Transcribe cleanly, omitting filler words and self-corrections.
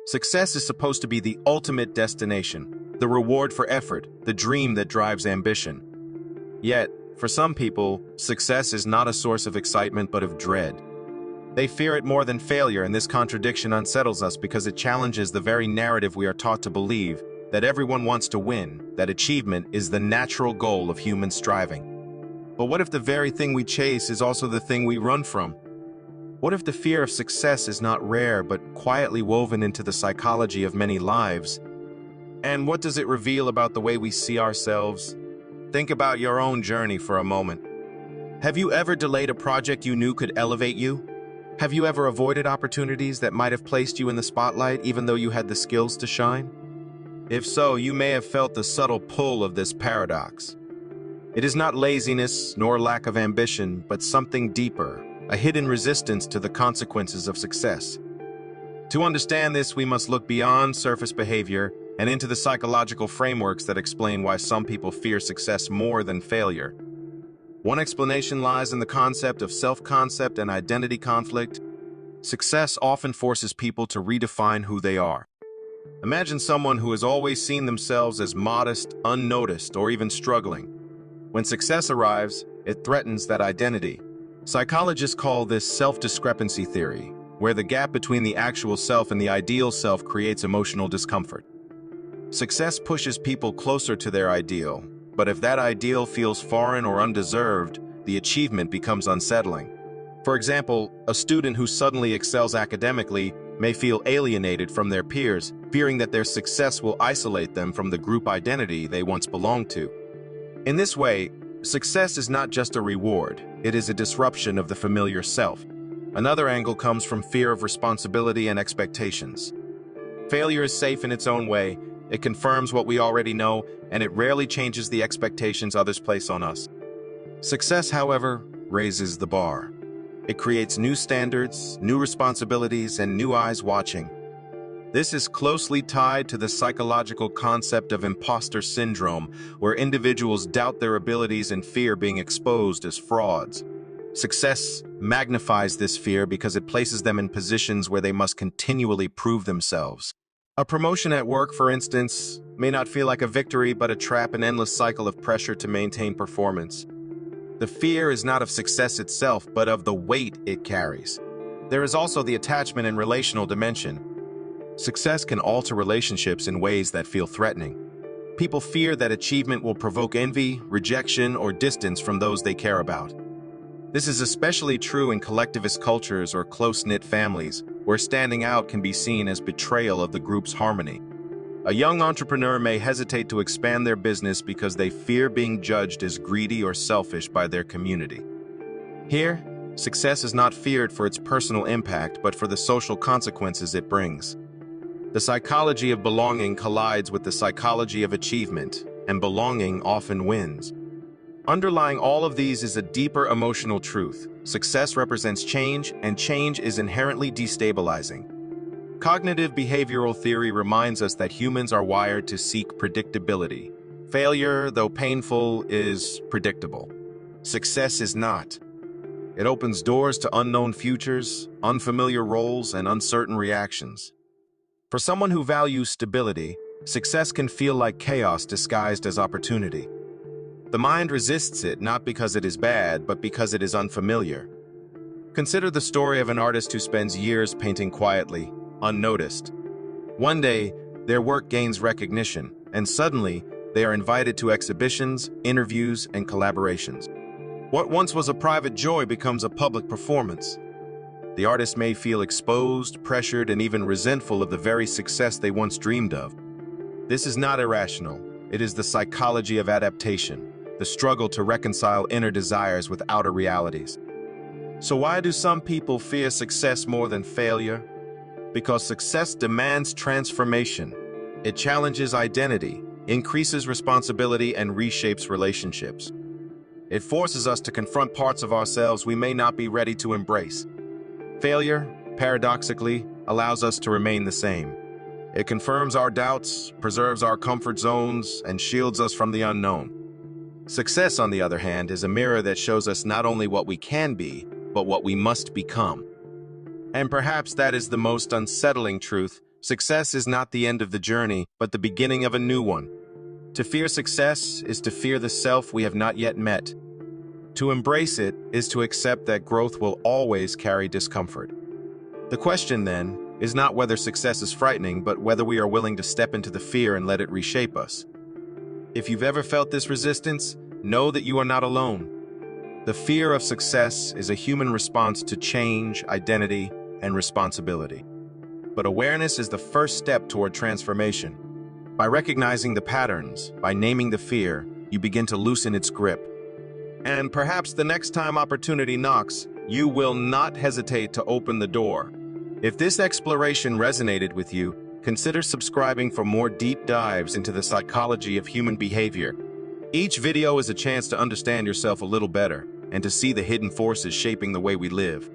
Success is supposed to be the ultimate destination, the reward for effort, the dream that drives ambition. Yet, for some people, success is not a source of excitement but of dread. They fear it more than failure, and this contradiction unsettles us because it challenges the very narrative we are taught to believe, that everyone wants to win, that achievement is the natural goal of human striving. But what if the very thing we chase is also the thing we run from? What if the fear of success is not rare but quietly woven into the psychology of many lives? And what does it reveal about the way we see ourselves? Think about your own journey for a moment. Have you ever delayed a project you knew could elevate you? Have you ever avoided opportunities that might have placed you in the spotlight even though you had the skills to shine? If so, you may have felt the subtle pull of this paradox. It is not laziness nor lack of ambition, but something deeper, a hidden resistance to the consequences of success. To understand this, we must look beyond surface behavior and into the psychological frameworks that explain why some people fear success more than failure. One explanation lies in the concept of self-concept and identity conflict. Success often forces people to redefine who they are. Imagine someone who has always seen themselves as modest, unnoticed, or even struggling. When success arrives, it threatens that identity. Psychologists call this self-discrepancy theory, where the gap between the actual self and the ideal self creates emotional discomfort. Success pushes people closer to their ideal, but if that ideal feels foreign or undeserved, the achievement becomes unsettling. For example, a student who suddenly excels academically may feel alienated from their peers, fearing that their success will isolate them from the group identity they once belonged to. In this way, success is not just a reward, it is a disruption of the familiar self. Another angle comes from fear of responsibility and expectations. Failure is safe in its own way. It confirms what we already know, and it rarely changes the expectations others place on us. Success, however, raises the bar. It creates new standards, new responsibilities, and new eyes watching. This is closely tied to the psychological concept of imposter syndrome, where individuals doubt their abilities and fear being exposed as frauds. Success magnifies this fear because it places them in positions where they must continually prove themselves. A promotion at work, for instance, may not feel like a victory but attract an endless cycle of pressure to maintain performance. The fear is not of success itself, but of the weight it carries. There is also the attachment and relational dimension. Success can alter relationships in ways that feel threatening. People fear that achievement will provoke envy, rejection, or distance from those they care about. This is especially true in collectivist cultures or close-knit families, where standing out can be seen as betrayal of the group's harmony. A young entrepreneur may hesitate to expand their business because they fear being judged as greedy or selfish by their community. Here, success is not feared for its personal impact, but for the social consequences it brings. The psychology of belonging collides with the psychology of achievement, and belonging often wins. Underlying all of these is a deeper emotional truth. Success represents change, and change is inherently destabilizing. Cognitive behavioral theory reminds us that humans are wired to seek predictability. Failure, though painful, is predictable. Success is not. It opens doors to unknown futures, unfamiliar roles, and uncertain reactions. For someone who values stability, success can feel like chaos disguised as opportunity. The mind resists it not because it is bad, but because it is unfamiliar. Consider the story of an artist who spends years painting quietly, unnoticed. One day, their work gains recognition, and suddenly, they are invited to exhibitions, interviews, and collaborations. What once was a private joy becomes a public performance. The artist may feel exposed, pressured, and even resentful of the very success they once dreamed of. This is not irrational. It is the psychology of adaptation, the struggle to reconcile inner desires with outer realities. So why do some people fear success more than failure? Because success demands transformation. It challenges identity, increases responsibility, and reshapes relationships. It forces us to confront parts of ourselves we may not be ready to embrace. Failure, paradoxically, allows us to remain the same. It confirms our doubts, preserves our comfort zones, and shields us from the unknown. Success, on the other hand, is a mirror that shows us not only what we can be, but what we must become. And perhaps that is the most unsettling truth. Success is not the end of the journey, but the beginning of a new one. To fear success is to fear the self we have not yet met. To embrace it is to accept that growth will always carry discomfort. The question, then, is not whether success is frightening, but whether we are willing to step into the fear and let it reshape us. If you've ever felt this resistance, know that you are not alone. The fear of success is a human response to change, identity, and responsibility. But awareness is the first step toward transformation. By recognizing the patterns, by naming the fear, you begin to loosen its grip. And perhaps the next time opportunity knocks, you will not hesitate to open the door. If this exploration resonated with you, consider subscribing for more deep dives into the psychology of human behavior. Each video is a chance to understand yourself a little better and to see the hidden forces shaping the way we live.